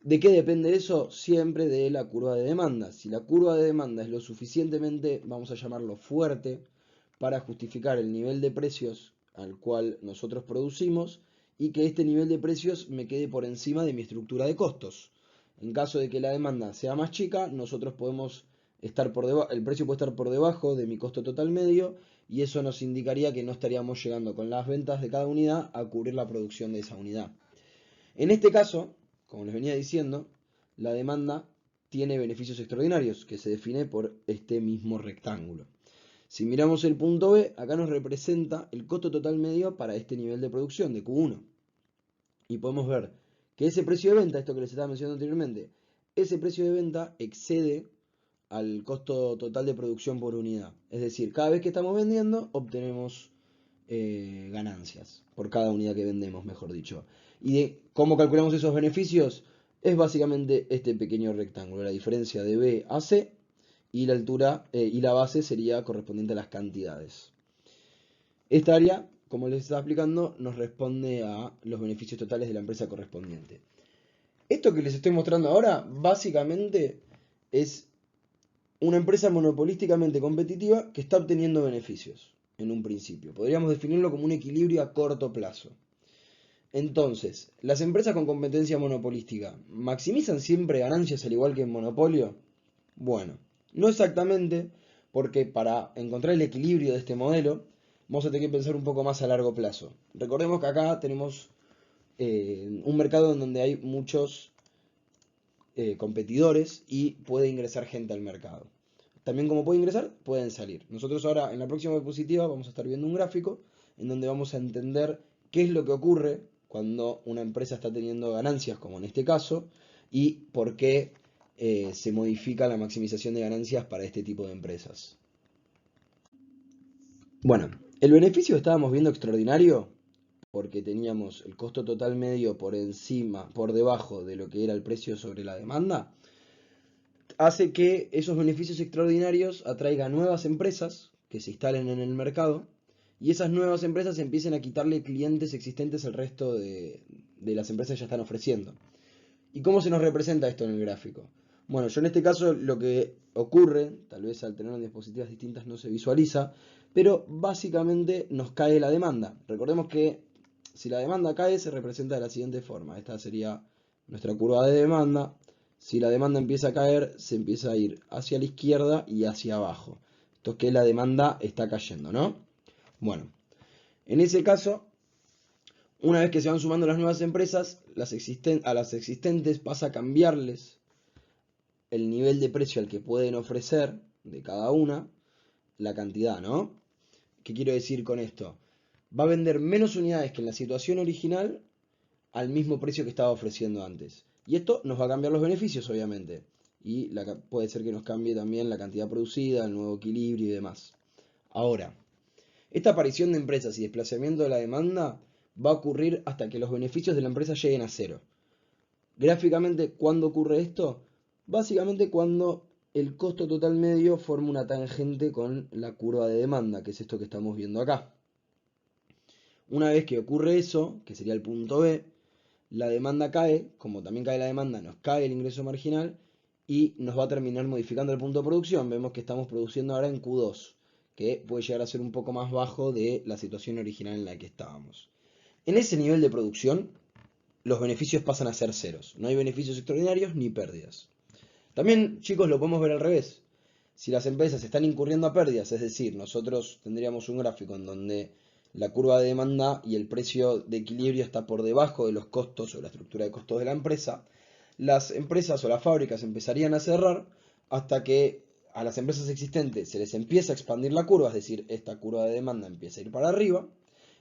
¿De qué depende eso? Siempre de la curva de demanda. Si la curva de demanda es lo suficientemente, vamos a llamarlo fuerte, para justificar el nivel de precios al cual nosotros producimos y que este nivel de precios me quede por encima de mi estructura de costos. En caso de que la demanda sea más chica, nosotros podemos estar por debajo, el precio puede estar por debajo de mi costo total medio y eso nos indicaría que no estaríamos llegando con las ventas de cada unidad a cubrir la producción de esa unidad. En este caso, como les venía diciendo, la demanda tiene beneficios extraordinarios, que se define por este mismo rectángulo. Si miramos el punto B, acá nos representa el costo total medio para este nivel de producción de Q1. Y podemos ver que ese precio de venta, esto que les estaba mencionando anteriormente, ese precio de venta excede al costo total de producción por unidad. Es decir, cada vez que estamos vendiendo, obtenemos ganancias por cada unidad que vendemos, mejor dicho. ¿Y de cómo calculamos esos beneficios? Es básicamente este pequeño rectángulo, la diferencia de B a C, y la altura y la base sería correspondiente a las cantidades. Esta área, como les estaba explicando, nos responde a los beneficios totales de la empresa correspondiente. Esto que les estoy mostrando ahora, básicamente, es una empresa monopolísticamente competitiva que está obteniendo beneficios en un principio. Podríamos definirlo como un equilibrio a corto plazo. Entonces, ¿las empresas con competencia monopolística maximizan siempre ganancias al igual que en monopolio? Bueno, no exactamente, porque para encontrar el equilibrio de este modelo, vamos a tener que pensar un poco más a largo plazo. Recordemos que acá tenemos un mercado en donde hay muchos competidores y puede ingresar gente al mercado. También como puede ingresar, pueden salir. Nosotros ahora en la próxima diapositiva vamos a estar viendo un gráfico en donde vamos a entender qué es lo que ocurre cuando una empresa está teniendo ganancias, como en este caso, y por qué se modifica la maximización de ganancias para este tipo de empresas. Bueno, el beneficio que estábamos viendo extraordinario, porque teníamos el costo total medio por encima, por debajo de lo que era el precio sobre la demanda, hace que esos beneficios extraordinarios atraigan nuevas empresas que se instalen en el mercado y esas nuevas empresas empiecen a quitarle clientes existentes al resto de las empresas que ya están ofreciendo. ¿Y cómo se nos representa esto en el gráfico? Bueno, yo en este caso lo que ocurre, tal vez al tener diapositivas distintas no se visualiza, pero básicamente nos cae la demanda. Recordemos que si la demanda cae se representa de la siguiente forma. Esta sería nuestra curva de demanda. Si la demanda empieza a caer, se empieza a ir hacia la izquierda y hacia abajo. Esto es que la demanda está cayendo, ¿no? Bueno, en ese caso, una vez que se van sumando las nuevas empresas, a las existentes pasa a cambiarles el nivel de precio al que pueden ofrecer de cada una, la cantidad, ¿no? ¿Qué quiero decir con esto? Va a vender menos unidades que en la situación original al mismo precio que estaba ofreciendo antes. Y esto nos va a cambiar los beneficios, obviamente. Y puede ser que nos cambie también la cantidad producida, el nuevo equilibrio y demás. Ahora, esta aparición de empresas y desplazamiento de la demanda va a ocurrir hasta que los beneficios de la empresa lleguen a cero. Gráficamente, ¿cuándo ocurre esto? Básicamente cuando el costo total medio forma una tangente con la curva de demanda, que es esto que estamos viendo acá. Una vez que ocurre eso, que sería el punto B, la demanda cae, como también cae la demanda, nos cae el ingreso marginal y nos va a terminar modificando el punto de producción. Vemos que estamos produciendo ahora en Q2, que puede llegar a ser un poco más bajo de la situación original en la que estábamos. En ese nivel de producción, los beneficios pasan a ser ceros. No hay beneficios extraordinarios ni pérdidas. También, chicos, lo podemos ver al revés. Si las empresas están incurriendo a pérdidas, es decir, nosotros tendríamos un gráfico en donde la curva de demanda y el precio de equilibrio está por debajo de los costos o la estructura de costos de la empresa, las empresas o las fábricas empezarían a cerrar hasta que a las empresas existentes se les empieza a expandir la curva, es decir, esta curva de demanda empieza a ir para arriba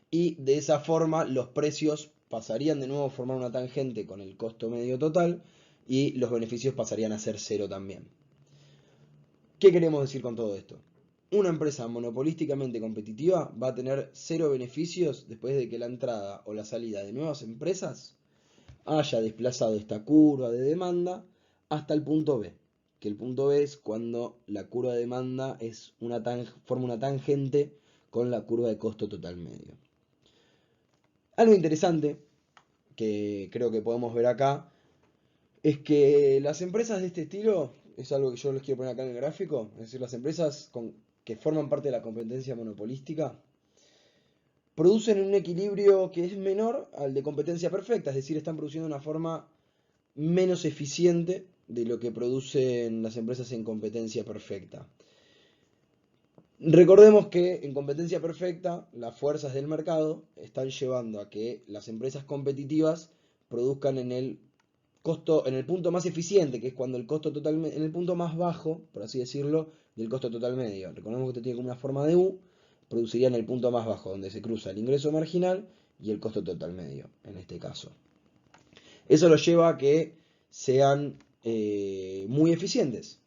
y de esa forma los precios pasarían de nuevo a formar una tangente con el costo medio total y los beneficios pasarían a ser cero también. ¿Qué queremos decir con todo esto? Una empresa monopolísticamente competitiva va a tener cero beneficios después de que la entrada o la salida de nuevas empresas haya desplazado esta curva de demanda hasta el punto B. Que el punto B es cuando la curva de demanda forma una tangente con la curva de costo total medio. Algo interesante que creo que podemos ver acá es que las empresas de este estilo, es algo que yo les quiero poner acá en el gráfico, es decir, las empresas que forman parte de la competencia monopolística, producen un equilibrio que es menor al de competencia perfecta, es decir, están produciendo de una forma menos eficiente de lo que producen las empresas en competencia perfecta. Recordemos que en competencia perfecta las fuerzas del mercado están llevando a que las empresas competitivas produzcan en el punto más eficiente, que es cuando el costo total, en el punto más bajo, por así decirlo, del costo total medio. Recordemos que esto tiene como una forma de U, produciría en el punto más bajo, donde se cruza el ingreso marginal y el costo total medio, en este caso. Eso lo lleva a que sean muy eficientes.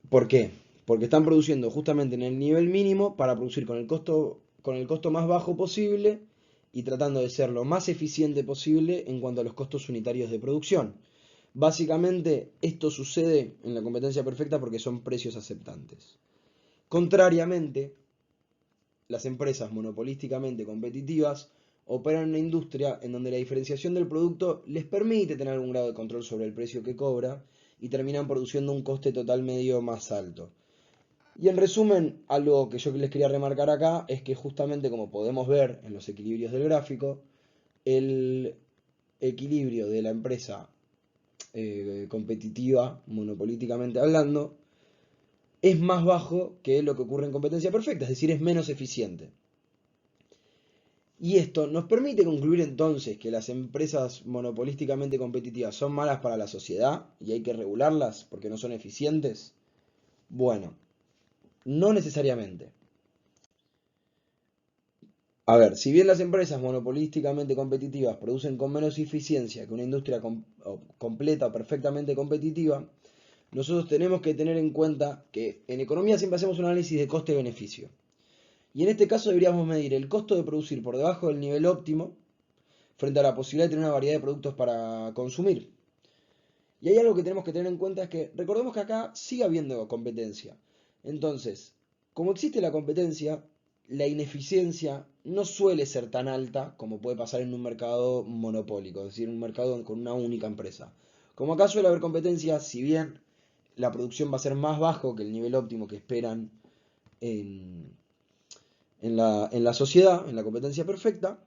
¿Por qué? porque están produciendo justamente en el nivel mínimo para producir con el costo más bajo posible y tratando de ser lo más eficiente posible en cuanto a los costos unitarios de producción. Básicamente, esto sucede en la competencia perfecta porque son precios aceptantes. Contrariamente, las empresas monopolísticamente competitivas operan en una industria en donde la diferenciación del producto les permite tener algún grado de control sobre el precio que cobra y terminan produciendo un coste total medio más alto. Y en resumen, algo que yo les quería remarcar acá es que justamente como podemos ver en los equilibrios del gráfico, el equilibrio de la empresa competitiva, monopolíticamente hablando, es más bajo que lo que ocurre en competencia perfecta, es decir, es menos eficiente. Y esto nos permite concluir entonces que las empresas monopolísticamente competitivas son malas para la sociedad y hay que regularlas porque no son eficientes. Bueno, no necesariamente. A ver, si bien las empresas monopolísticamente competitivas producen con menos eficiencia que una industria completa o perfectamente competitiva, nosotros tenemos que tener en cuenta que en economía siempre hacemos un análisis de coste-beneficio. Y en este caso deberíamos medir el costo de producir por debajo del nivel óptimo frente a la posibilidad de tener una variedad de productos para consumir. Y hay algo que tenemos que tener en cuenta es que recordemos que acá sigue habiendo competencia. Entonces, como existe la competencia, la ineficiencia no suele ser tan alta como puede pasar en un mercado monopólico, es decir, un mercado con una única empresa. Como acá suele haber competencia, si bien la producción va a ser más bajo que el nivel óptimo que esperan en, en la sociedad, en la competencia perfecta,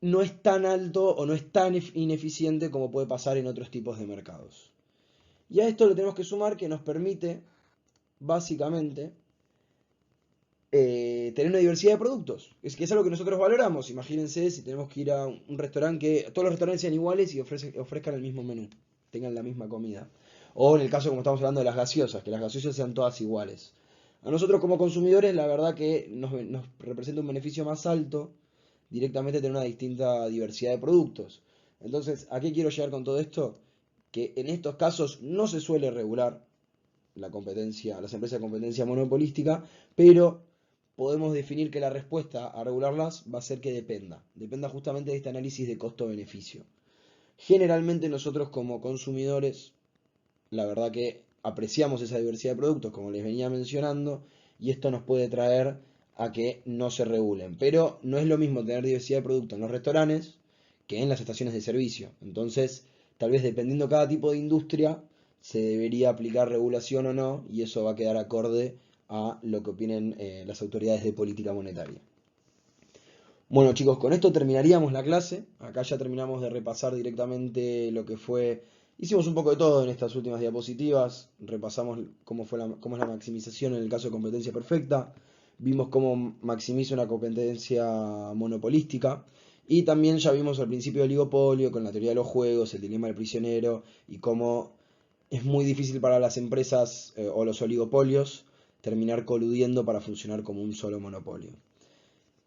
no es tan alto o no es tan ineficiente como puede pasar en otros tipos de mercados. Y a esto le tenemos que sumar que nos permite, básicamente, tener una diversidad de productos. Es que es algo que nosotros valoramos. Imagínense si tenemos que ir a un restaurante que todos los restaurantes sean iguales y ofrezcan el mismo menú, tengan la misma comida. O en el caso como estamos hablando de las gaseosas, que las gaseosas sean todas iguales. A nosotros como consumidores la verdad que nos representa un beneficio más alto directamente tener una distinta diversidad de productos. Entonces, ¿a qué quiero llegar con todo esto? Que en estos casos no se suele regular la competencia, las empresas de competencia monopolística, pero podemos definir que la respuesta a regularlas va a ser que dependa justamente de este análisis de costo-beneficio. Generalmente nosotros como consumidores, la verdad que apreciamos esa diversidad de productos, como les venía mencionando, y esto nos puede traer a que no se regulen. Pero no es lo mismo tener diversidad de productos en los restaurantes que en las estaciones de servicio. Entonces, tal vez dependiendo cada tipo de industria, se debería aplicar regulación o no, y eso va a quedar acorde a lo que opinen las autoridades de política monetaria. Bueno chicos, con esto terminaríamos la clase. Acá ya terminamos de repasar directamente lo que fue. Hicimos un poco de todo en estas últimas diapositivas. Repasamos cómo es la maximización en el caso de competencia perfecta. Vimos cómo maximiza una competencia monopolística. Y también ya vimos al principio del oligopolio con la teoría de los juegos, el dilema del prisionero y cómo es muy difícil para las empresas o los oligopolios terminar coludiendo para funcionar como un solo monopolio.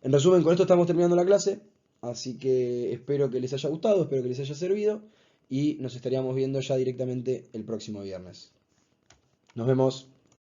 En resumen, con esto estamos terminando la clase, así que espero que les haya gustado, espero que les haya servido y nos estaríamos viendo ya directamente el próximo viernes. Nos vemos.